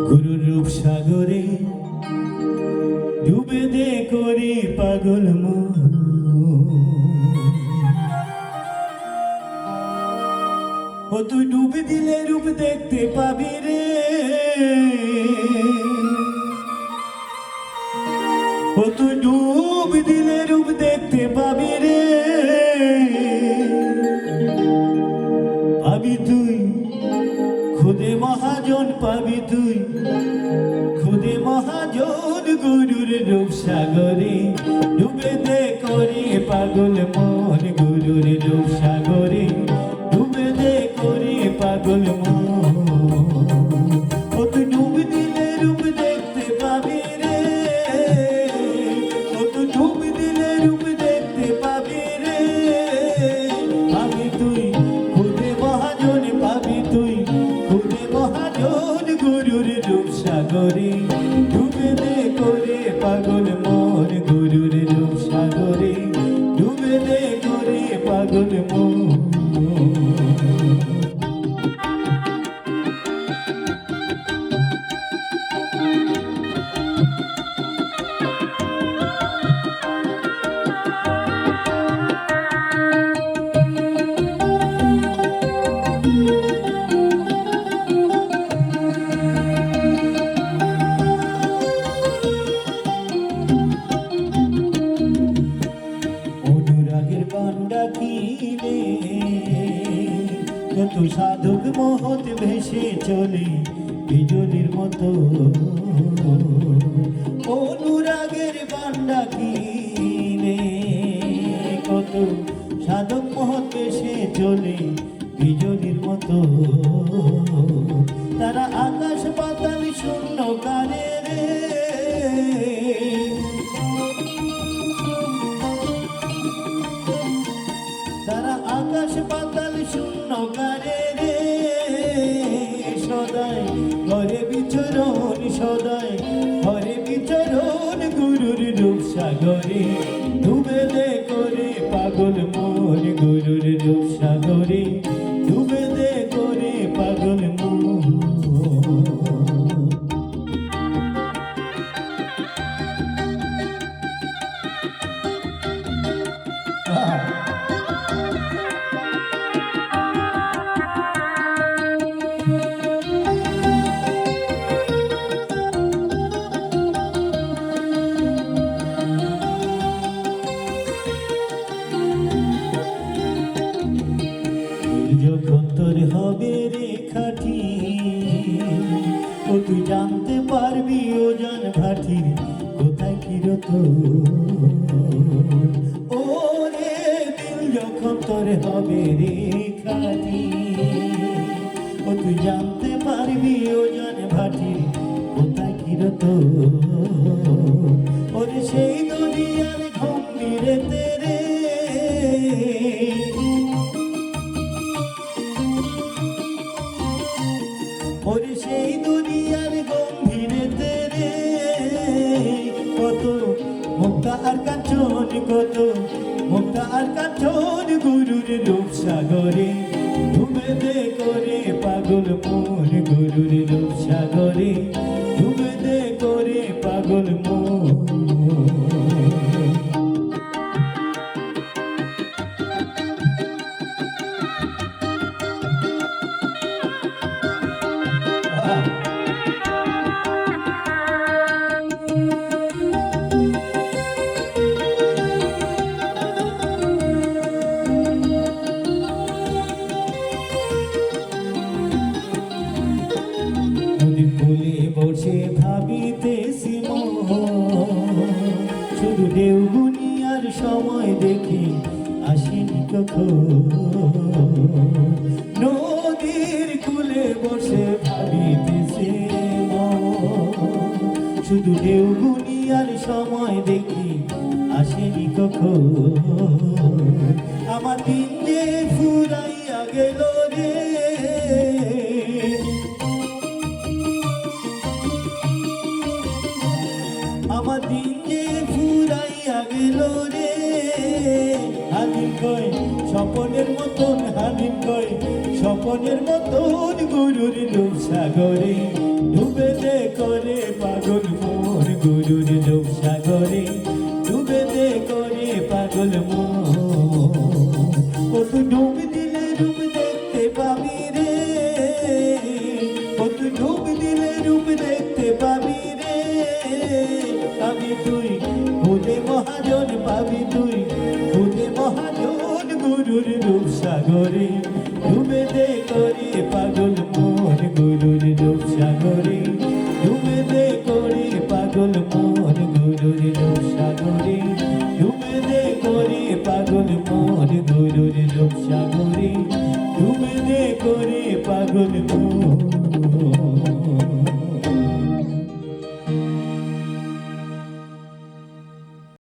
গুরুর রূপ সাগরে ডুবে দে করে পাগল মন, ও তুই ডুবে দিলে রূপ দেখতে পাবি রে, ও তুই ডুব দিলে রূপ দেখতে পাবি রে, পাবি তুই খুদে মহাজন, পাবি তুই খুদে মহাজন। গুরুর রূপ সাগরে ডুবে দে করে পাগল মন, গুরুর রূপ সাগরে ডুবে দে করে পাগল মন, ও তুই ডুব দিলে রূপ দেখতে পাবি রে, ও তুই ডুব দিলে রূপ দেখতে পাবি রে, পাবি তুই খুদে মহাজন, পাবি তুই খুদে মহাজন। গুরুর রূপ সাগরে ডুবে দে করে পাগল মন, গুরুর রূপ সাগরে ডুবে দে করে পাগল মন। কত সাধক মহৎ ভেসে চলে বিজলির মতো, অনুরাগের বান্ডা কিনে কত সাধক মহৎ ভেসে চলে বিজলির মতো, তারা আকাশ পাতাল শূন্য কারে রে, তারা আকাশ পাতাল শূন্য কারে রে, সদাই ঘরে বিচরণ, সদাই ঘরে বিচরণ। গুরুর রূপ সাগরে ডুবে দে করে পাগল মন, গুরুর রূপ সাগরে ডুবে দে করে পাগল মন। যখন তোর হবে রে খাটি, ও তুই জানতে পারবি ও জান ভাটি কোথায় কিরত, ও রে দিল যখন তোর হবে রে খাটি, ও তুই জানতে পারবি ও জান ভাটি কোথায় কিরত, ওরে সেই দুনিয়ার গম্ভীরে তেরে, ওরে সেই দুনিয়ার গম্ভীরে তেরে, কত মুক্তা আর কাঞ্চন, কত মুক্তা আর কাঞ্চন। গুরুর রূপ সাগরে ডুবে দে করে পাগল মন, গুরুর রূপ সাগরে ডুবে দে করে পাগল মন। ফুলে বসে ভাবিতেছি শুধু দেওগুনিয়ার সময় দেখি আসেনি কখন, নদীর কূলে বসে ভাবিতেছি শুধু দেওগুনিয়ার সময় দেখি আসেনি কখন, আমার দিন যে ফুরাইয়া গেল রে, আমার দিন যে ফুরাইয়া গেল রে, হালিম কয় স্বপনের মতন, হালিম কয় স্বপনের মতন। মহাজন গুরুর রূপ সাগরে ডুবে দে করে পাগল মন গুরুর রূপ সাগরে ডুবে দে করে পাগল মন ও তুই ডুব দিলে রূপ দেখতে পাবি রে ও তুই ডুব দিলে রূপ দেখতে পাবি রে আমি তুই খুদে মহাজন পাবি তুই খুদে মহাজন গুরুর রূপ সাগরে ডুবে দে করে পাগল মন গুরুর রূপ সাগরে ডুবে দে করে পাগল মন গুরুর রূপ সাগরে ডুবে দে করে পাগল মন গুরুর রূপ সাগরে ডুবে দে করে পাগল মন